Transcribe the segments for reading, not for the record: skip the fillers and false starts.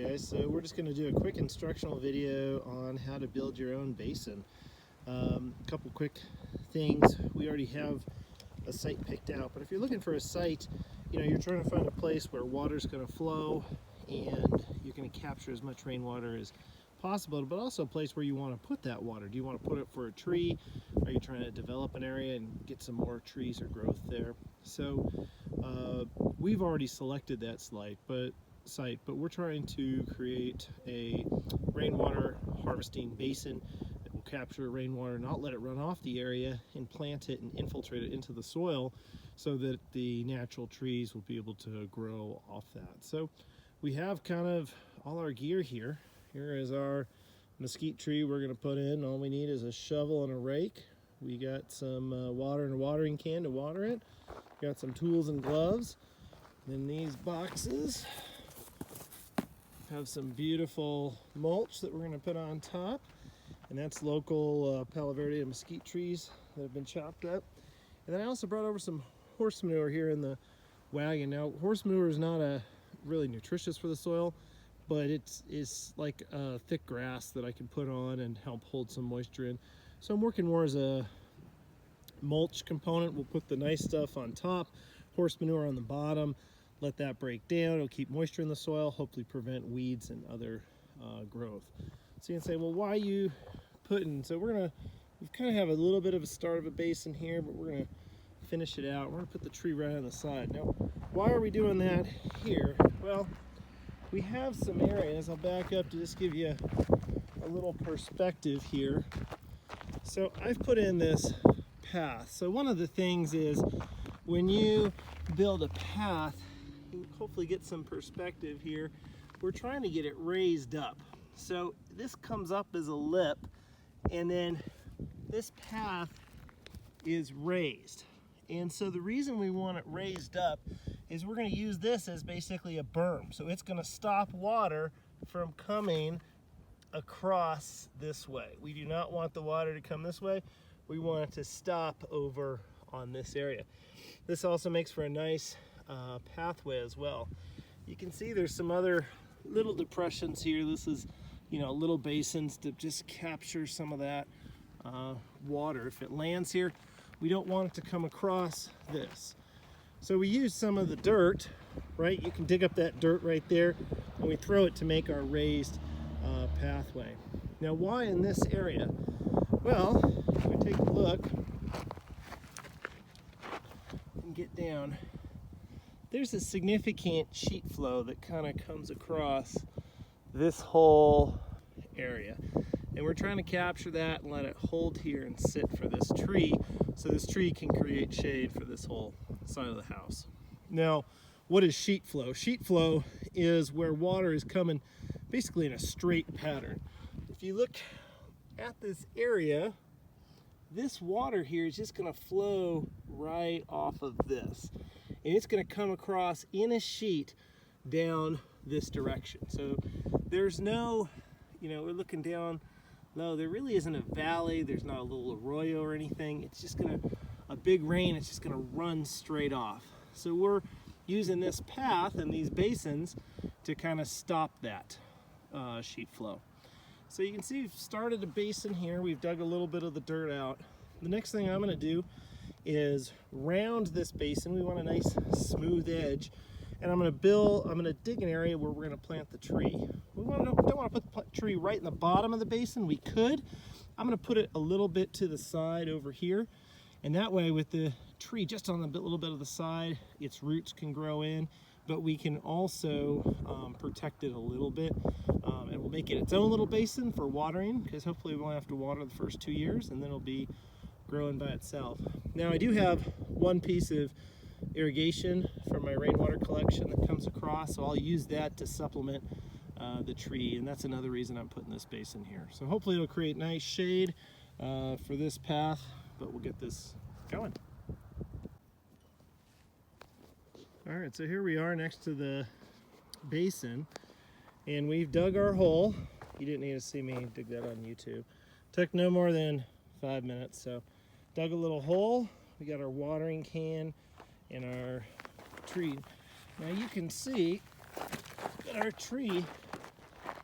guys. So we're just going to do a quick instructional video on how to build your own basin. A couple quick things. We already have a site picked out, but if you're looking for a site, you're trying to find a place where water's going to flow and you're going to capture as much rainwater as possible, but also a place where you want to put that water. Do you want to put it for a tree? Are you trying to develop an area and get some more trees or growth there? So we've already selected that site, but we're trying to create a rainwater harvesting basin that will capture rainwater, not let it run off the area, and plant it and infiltrate it into the soil so that the natural trees will be able to grow off that. So we have kind of all our gear here. Here is our mesquite tree we're going to put in. All we need is a shovel and a rake. We got some water in a watering can to water it. Got some tools and gloves. Then these boxes have some beautiful mulch that we're going to put on top, and that's local Palo Verde and mesquite trees that have been chopped up. And then I also brought over some horse manure here in the wagon. Now, horse manure is not really nutritious for the soil, but it's like a thick grass that I can put on and help hold some moisture in. So I'm working more as a mulch component. We'll put the nice stuff on top, horse manure on the bottom, let that break down. It'll keep moisture in the soil, hopefully prevent weeds and other growth. So you can say, well, why are you putting, so we kind of have a little bit of a start of a basin here, but we're gonna finish it out. We're gonna put the tree right on the side. Now, why are we doing that here? Well, we have some areas. I'll back up to just give you a little perspective here. So I've put in this path. So one of the things is when you build a path, you hopefully get some perspective here. We're trying to get it raised up. So this comes up as a lip, and then this path is raised. And so the reason we want it raised up is we're going to use this as basically a berm. So it's going to stop water from coming across this way. We do not want the water to come this way. We want it to stop over on this area. This also makes for a nice pathway as well. You can see there's some other little depressions here. This is, little basins to just capture some of that water. If it lands here, we don't want it to come across this. So we use some of the dirt, right? You can dig up that dirt right there, and we throw it to make our raised pathway. Now, why in this area? Well, if we take a look and get down, there's a significant sheet flow that kind of comes across this whole area. And we're trying to capture that and let it hold here and sit for this tree, so this tree can create shade for this whole side of the house. Now, what is sheet flow? Sheet flow is where water is coming basically in a straight pattern. If you look at this area, this water here is just going to flow right off of this, and it's going to come across in a sheet down this direction. So there's no, we're looking down low, there really isn't a valley, there's not a little arroyo or anything. It's just a big rain, it's just gonna run straight off. So we're using this path and these basins to kind of stop that sheet flow. So you can see we've started a basin here. We've dug a little bit of the dirt out. The next thing I'm going to do is round this basin. We want a nice smooth edge, and I'm going to dig an area where we're going to plant the tree. We don't want to put the tree right in the bottom of the basin. We could. I'm going to put it a little bit to the side over here, and that way with the tree just on the little bit of the side, its roots can grow in, but we can also protect it a little bit, and we'll make it its own little basin for watering, because hopefully we won't have to water the first 2 years, and then it'll be growing by itself. Now, I do have one piece of irrigation from my rainwater collection that comes across, so I'll use that to supplement the tree, and that's another reason I'm putting this basin here. So hopefully it'll create nice shade for this path, but we'll get this going. All right, so here we are next to the basin, and we've dug our hole. You didn't need to see me dig that on YouTube. Took no more than 5 minutes. So dug a little hole. We got our watering can and our tree. Now you can see that our tree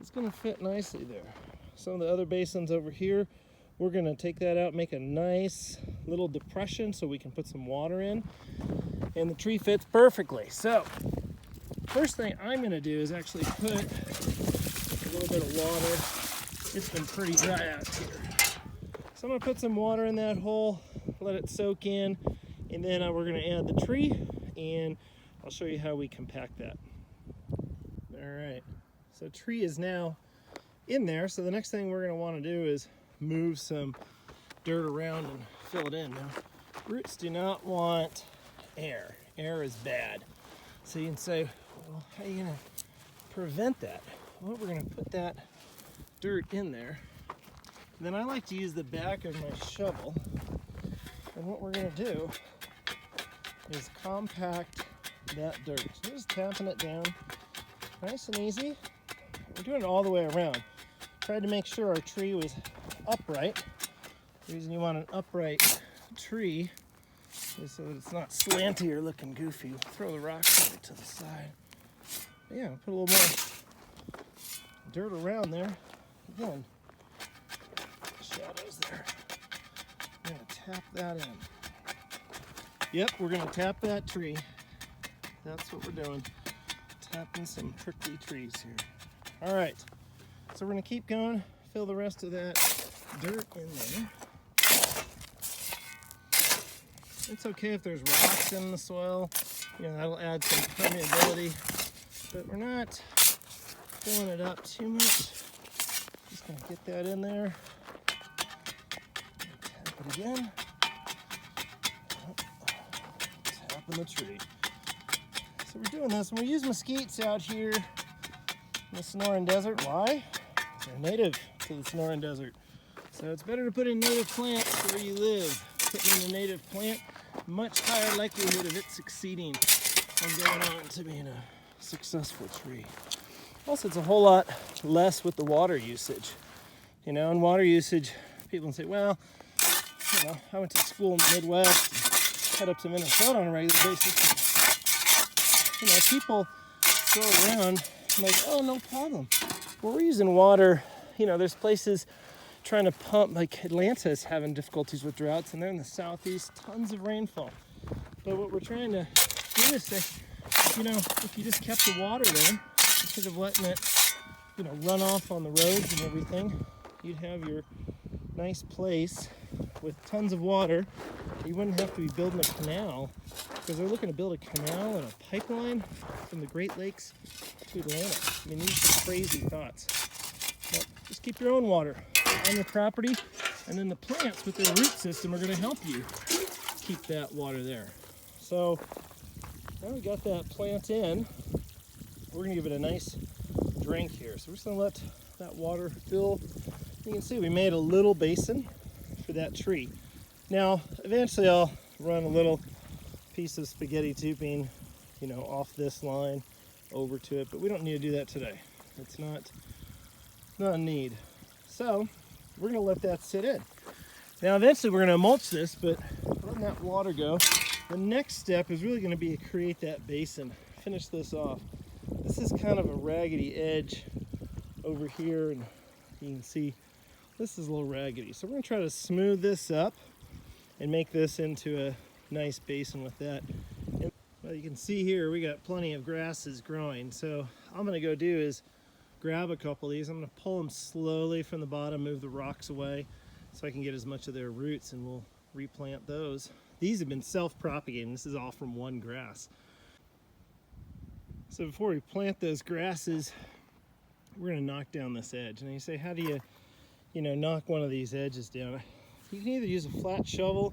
it's going to fit nicely there. Some of the other basins over here, we're going to take that out, make a nice little depression so we can put some water in, and the tree fits perfectly. So first thing I'm going to do is actually put a little bit of water. It's been pretty dry out here. So I'm going to put some water in that hole, let it soak in, and then we're going to add the tree, and I'll show you how we compact that. All right, so tree is now in there. So the next thing we're going to want to do is move some dirt around and fill it in. Now, roots do not want air. Air is bad. So you can say, well, how are you going to prevent that? Well, we're going to put that dirt in there. And then I like to use the back of my shovel. And what we're going to do is compact that dirt. So just tapping it down nice and easy. We're doing it all the way around. Tried to make sure our tree was upright. The reason you want an upright tree is so that it's not slanty or looking goofy. Throw the rocks over to the side. But yeah, put a little more dirt around there. Again, shadows there. I'm going to tap that in. Yep, we're going to tap that tree. That's what we're doing. Tapping some prickly trees here. All right, so we're going to keep going, fill the rest of that dirt in there. It's okay if there's rocks in the soil, you know, that'll add some permeability, but we're not filling it up too much. Just going to get that in there. Tap it again. Tapping the tree. So we're doing this, and we use mesquites out here in the Sonoran Desert. Why? They're native to the Sonoran Desert. So it's better to put in native plants where you live. Putting in a native plant, much higher likelihood of it succeeding and going on to being a successful tree. Also, it's a whole lot less with the water usage. You know, and water usage, people say, well, you know, I went to school in the Midwest, head up to Minnesota on a regular basis. You know, people go around like, oh, no problem. Well, we're using water. You know, there's places trying to pump, like Atlanta is having difficulties with droughts, and they're in the southeast, tons of rainfall. But what we're trying to do is say, you know, if you just kept the water there, instead of letting it, you know, run off on the roads and everything, you'd have your nice place with tons of water. You wouldn't have to be building a canal, because they're looking to build a canal and a pipeline from the Great Lakes to Atlanta. I mean, these are crazy thoughts. But just keep your own water on your property, and then the plants with their root system are going to help you keep that water there. So now we got that plant in, we're going to give it a nice drink here. So we're just going to let that water fill. You can see we made a little basin for that tree. Now eventually I'll run a little piece of spaghetti tubing, you know, off this line over to it, but we don't need to do that today. It's not a need. So we're going to let that sit in. Now eventually we're going to mulch this, but letting that water go. The next step is really going to be to create that basin, finish this off. This is kind of a raggedy edge over here, and you can see this is a little raggedy. So we're going to try to smooth this up and make this into a nice basin with that. And, well, you can see here we got plenty of grasses growing. So all I'm going to go do is grab a couple of these. I'm going to pull them slowly from the bottom, move the rocks away so I can get as much of their roots, and we'll replant those. These have been self-propagating. This is all from one grass. So before we plant those grasses, we're going to knock down this edge. And you say, how do you know, knock one of these edges down? You can either use a flat shovel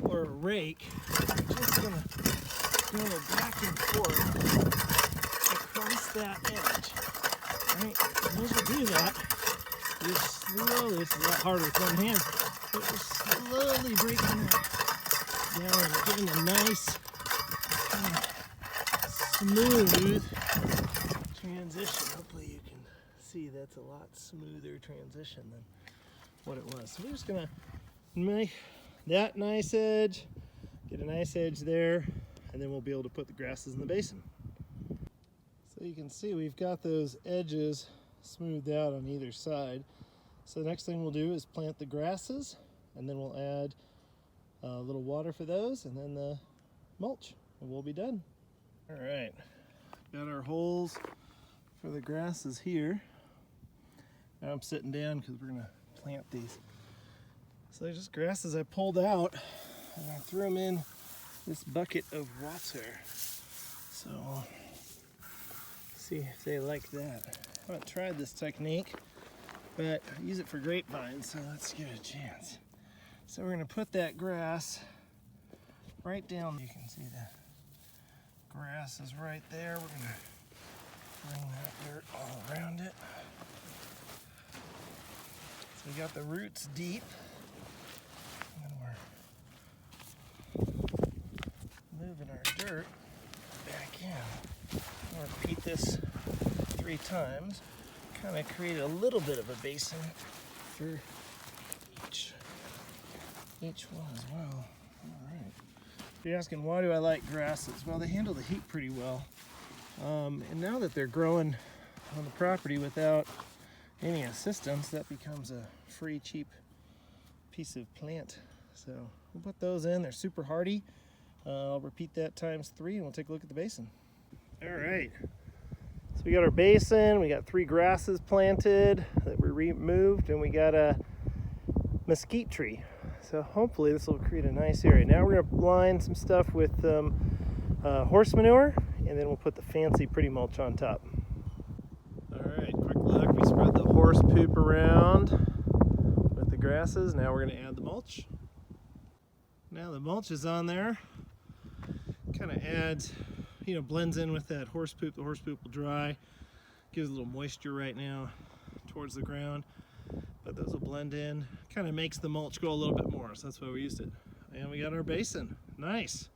or a rake. I'm just going to go back and forth across that edge. Right? And as you do that, you slowly, it's a lot harder with one hand, but you're slowly breaking that down and getting a nice, kind of smooth transition. Hopefully you can see that's a lot smoother transition than what it was. So we're just gonna make that nice edge, get a nice edge there, and then we'll be able to put the grasses in the basin. So you can see we've got those edges smoothed out on either side. So the next thing we'll do is plant the grasses, and then we'll add a little water for those, and then the mulch, and we'll be done. All right, got our holes for the grasses here. Now I'm sitting down because we're gonna plant these. So they're just grasses I pulled out, and I threw them in this bucket of water. So see if they like that. I haven't tried this technique, but I use it for grapevines, so let's give it a chance. So we're gonna put that grass right down. You can see the grass is right there. We're gonna bring that dirt all around it. So we got the roots deep. And we're moving our dirt back in. I'll repeat this 3 times. Kind of create a little bit of a basin for each one as well. All right. If you're asking why do I like grasses? Well, they handle the heat pretty well. And now that they're growing on the property without any assistance, that becomes a free, cheap piece of plant. So we'll put those in. They're super hardy. I'll repeat that times 3, and we'll take a look at the basin. All right. So we got our basin. We got 3 grasses planted that we removed, and we got a mesquite tree. So hopefully this will create a nice area. Now we're gonna line some stuff with horse manure, and then we'll put the fancy pretty mulch on top. All right, quick look. We spread the horse poop around with the grasses. Now we're gonna add the mulch. Now the mulch is on there. Kind of adds, blends in with that horse poop. The horse poop will dry. Gives a little moisture right now towards the ground. But those will blend in. Kind of makes the mulch go a little bit more, so that's why we used it. And we got our basin. Nice.